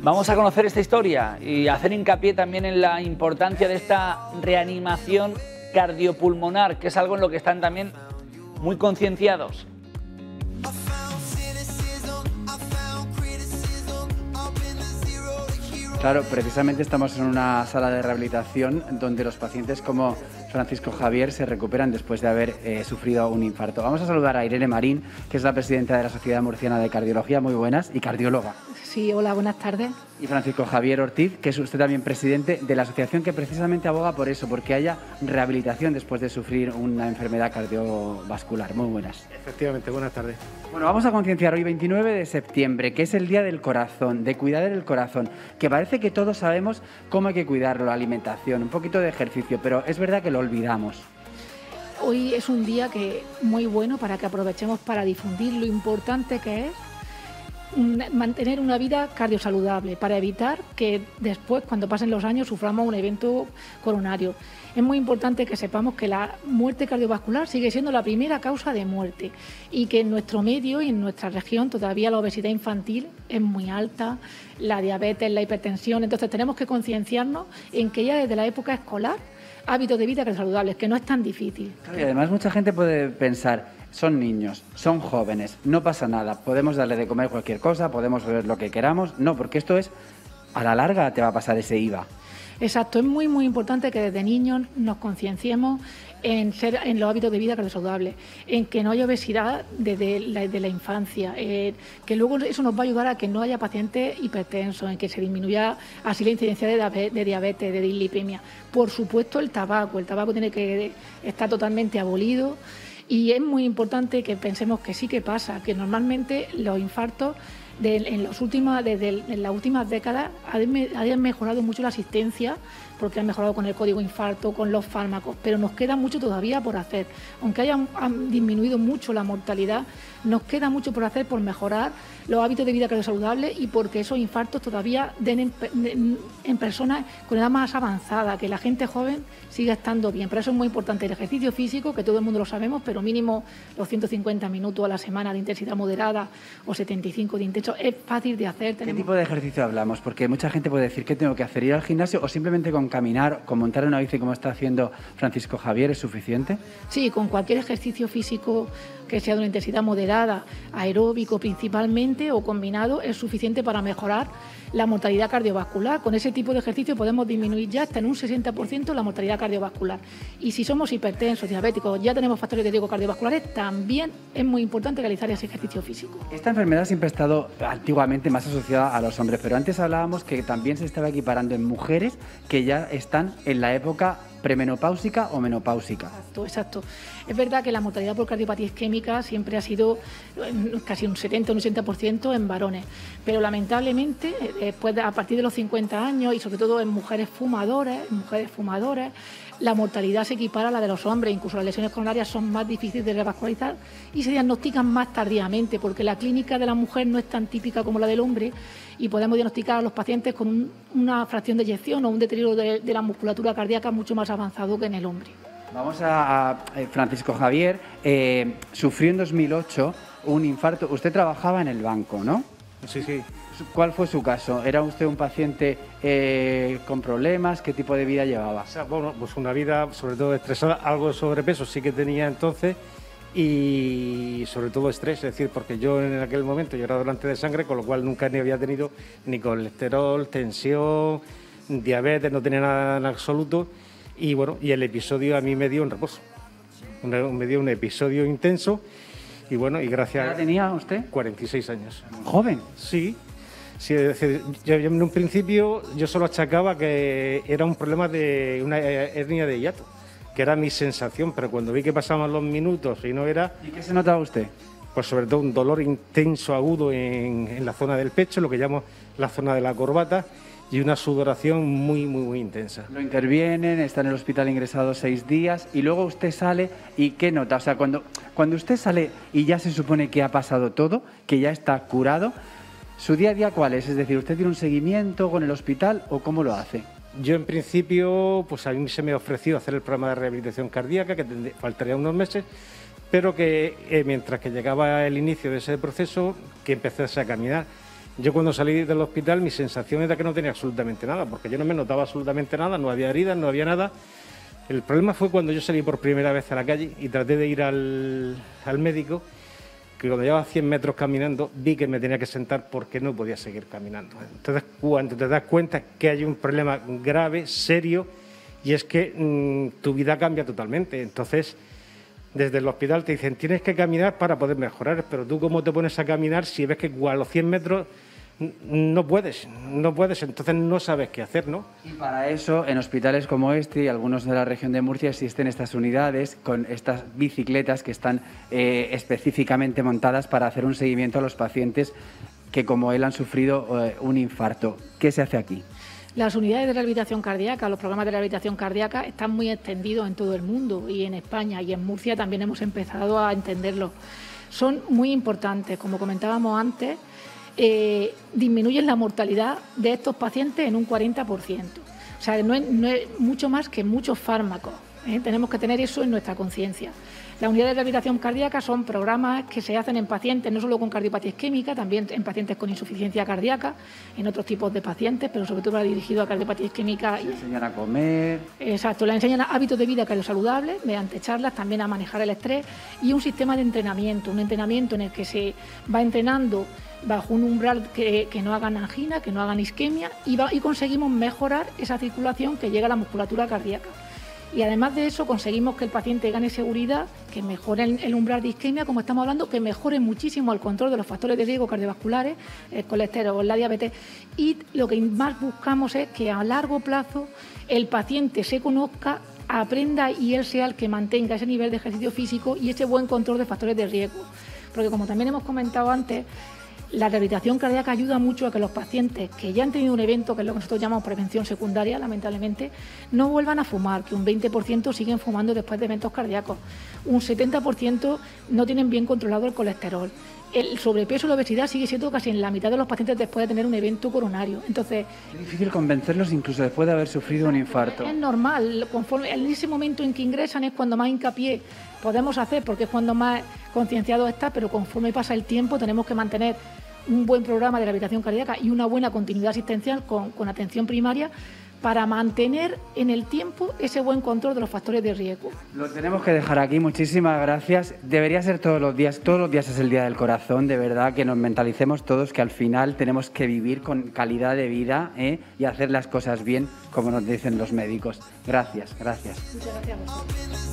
Vamos a conocer esta historia y hacer hincapié también en la importancia de esta reanimación cardiopulmonar, que es algo en lo que están también muy concienciados. Claro, precisamente estamos en una sala de rehabilitación donde los pacientes como Francisco Javier se recuperan después de haber sufrido un infarto. Vamos a saludar a Irene Marín, que es la presidenta de la Sociedad Murciana de Cardiología, muy buenas, y cardióloga. Sí, hola, buenas tardes. Y Francisco Javier Ortiz, que es usted también presidente de la asociación que precisamente aboga por eso, porque haya rehabilitación después de sufrir una enfermedad cardiovascular. Muy buenas. Efectivamente, buenas tardes. Bueno, vamos a concienciar hoy 29 de septiembre, que es el Día del Corazón, de cuidar el corazón, que parece que todos sabemos cómo hay que cuidarlo, la alimentación, un poquito de ejercicio, pero es verdad que lo olvidamos. Hoy es un día muy bueno para que aprovechemos para difundir lo importante que es mantener una vida cardiosaludable, para evitar que después, cuando pasen los años, suframos un evento coronario. Es muy importante que sepamos que la muerte cardiovascular sigue siendo la primera causa de muerte y que en nuestro medio y en nuestra región todavía la obesidad infantil es muy alta, la diabetes, la hipertensión. Entonces tenemos que concienciarnos en que ya desde la época escolar hábitos de vida saludables, que no es tan difícil. Y además mucha gente puede pensar, son niños, son jóvenes, no pasa nada, podemos darle de comer cualquier cosa, podemos beber lo que queramos. No, porque esto es, a la larga te va a pasar ese IVA. Exacto, es muy importante que desde niños nos concienciemos en los hábitos de vida saludables, en que no haya obesidad desde la infancia, que luego eso nos va a ayudar a que no haya pacientes hipertensos, en que se disminuya así la incidencia de diabetes, de dislipemia. Por supuesto el tabaco tiene que estar totalmente abolido. Y es muy importante que pensemos que sí que pasa, que normalmente los infartos en las últimas décadas han mejorado mucho la asistencia, porque han mejorado con el código infarto, con los fármacos, pero nos queda mucho todavía por hacer. Aunque han disminuido mucho la mortalidad, nos queda mucho por hacer por mejorar los hábitos de vida saludables y porque esos infartos todavía den en personas con edad más avanzada, que la gente joven siga estando bien. Por eso es muy importante el ejercicio físico, que todo el mundo lo sabemos, pero mínimo los 150 minutos a la semana de intensidad moderada o 75 de intenso. Es fácil de hacer. ¿Qué tipo de ejercicio hablamos? Porque mucha gente puede decir, ¿qué tengo que hacer? ¿Ir al gimnasio o simplemente con caminar, con montar una bici como está haciendo Francisco Javier es suficiente? Sí, con cualquier ejercicio físico que sea de una intensidad moderada, aeróbico principalmente o combinado, es suficiente para mejorar la mortalidad cardiovascular. Con ese tipo de ejercicio podemos disminuir ya hasta en un 60% la mortalidad cardiovascular. Y si somos hipertensos, diabéticos, ya tenemos factores de riesgo cardiovasculares, también es muy importante realizar ese ejercicio físico. Esta enfermedad siempre ha estado antiguamente más asociada a los hombres, pero antes hablábamos que también se estaba equiparando en mujeres que ya están en la época premenopáusica o menopáusica. Exacto. Es verdad que la mortalidad por cardiopatía isquémica siempre ha sido casi un 70 o un 80% en varones, pero lamentablemente a partir de los 50 años y sobre todo en mujeres fumadoras, la mortalidad se equipara a la de los hombres, incluso las lesiones coronarias son más difíciles de revascularizar y se diagnostican más tardíamente porque la clínica de la mujer no es tan típica como la del hombre y podemos diagnosticar a los pacientes con una fracción de eyección o un deterioro de la musculatura cardíaca mucho más avanzado que en el hombre. Vamos a Francisco Javier, sufrió en 2008 un infarto. Usted trabajaba en el banco, ¿no? Sí, sí. ¿Cuál fue su caso? ¿Era usted un paciente con problemas? ¿Qué tipo de vida llevaba? O sea, bueno, pues una vida sobre todo estresada, algo de sobrepeso sí que tenía entonces y sobre todo estrés, es decir, porque yo en aquel momento yo era donante de sangre, con lo cual nunca ni había tenido ni colesterol, tensión, diabetes, no tenía nada en absoluto y bueno, y el episodio a mí me dio un reposo, me dio un episodio intenso y bueno, y gracias... ¿Qué edad tenía usted? 46 años. ¿Joven? Sí. Sí, es decir, yo en un principio yo solo achacaba que era un problema de una hernia de hiato, que era mi sensación, pero cuando vi que pasaban los minutos y no era... ¿Y qué se notaba usted? Pues sobre todo un dolor intenso, agudo en la zona del pecho, lo que llamo la zona de la corbata, y una sudoración muy intensa. Lo intervienen, está en el hospital ingresado 6 días y luego usted sale y ¿qué nota? O sea, cuando usted sale y ya se supone que ha pasado todo, que ya está curado, ¿su día a día cuál es? Es decir, ¿usted tiene un seguimiento con el hospital o cómo lo hace? Yo en principio, pues a mí se me ha ofrecido hacer el programa de rehabilitación cardíaca, que faltaría unos meses, pero que mientras que llegaba el inicio de ese proceso, que empezase a caminar. Yo cuando salí del hospital mi sensación era que no tenía absolutamente nada, porque yo no me notaba absolutamente nada, no había heridas, no había nada. El problema fue cuando yo salí por primera vez a la calle y traté de ir al médico, que cuando llevaba 100 metros caminando vi que me tenía que sentar porque no podía seguir caminando. Entonces, cuando te das cuenta que hay un problema grave, serio, y es que tu vida cambia totalmente. Entonces, desde el hospital te dicen, tienes que caminar para poder mejorar, pero tú cómo te pones a caminar si ves que a los 100 metros no puedes, entonces no sabes qué hacer, ¿no? Y para eso, en hospitales como este y algunos de la región de Murcia existen estas unidades con estas bicicletas que están específicamente montadas para hacer un seguimiento a los pacientes que, como él, han sufrido un infarto. ¿Qué se hace aquí? Las unidades de rehabilitación cardíaca, los programas de rehabilitación cardíaca están muy extendidos en todo el mundo y en España y en Murcia también hemos empezado a entenderlo. Son muy importantes, como comentábamos antes, disminuyen la mortalidad de estos pacientes en un 40%. O sea, no es mucho más que muchos fármacos. Tenemos que tener eso en nuestra conciencia. Las unidades de rehabilitación cardíaca son programas que se hacen en pacientes, no solo con cardiopatía isquémica, también en pacientes con insuficiencia cardíaca, en otros tipos de pacientes, pero sobre todo dirigido a cardiopatía isquémica. Les enseñan a comer. Exacto, les enseñan hábitos de vida cardiosaludables, mediante charlas, también a manejar el estrés y un sistema de entrenamiento, un entrenamiento en el que se va entrenando bajo un umbral que no hagan angina, que no hagan isquemia y conseguimos mejorar esa circulación que llega a la musculatura cardíaca. Y además de eso conseguimos que el paciente gane seguridad, que mejore el umbral de isquemia, como estamos hablando, que mejore muchísimo el control de los factores de riesgo cardiovasculares, el colesterol, la diabetes. Y lo que más buscamos es que a largo plazo el paciente se conozca, aprenda y él sea el que mantenga ese nivel de ejercicio físico y ese buen control de factores de riesgo. Porque como también hemos comentado antes, la rehabilitación cardíaca ayuda mucho a que los pacientes que ya han tenido un evento, que es lo que nosotros llamamos prevención secundaria, lamentablemente, no vuelvan a fumar, que un 20% siguen fumando después de eventos cardíacos, un 70% no tienen bien controlado el colesterol. El sobrepeso y la obesidad sigue siendo casi en la mitad de los pacientes después de tener un evento coronario. Entonces, es difícil convencerlos incluso después de haber sufrido un infarto. Es normal, conforme en ese momento en que ingresan es cuando más hincapié podemos hacer, porque es cuando más concienciado está, pero conforme pasa el tiempo tenemos que mantener un buen programa de rehabilitación cardíaca y una buena continuidad asistencial con atención primaria para mantener en el tiempo ese buen control de los factores de riesgo. Lo tenemos que dejar aquí, muchísimas gracias. Debería ser todos los días es el Día del Corazón, de verdad, que nos mentalicemos todos que al final tenemos que vivir con calidad de vida y hacer las cosas bien, como nos dicen los médicos. Gracias, gracias. Muchas gracias a vosotros.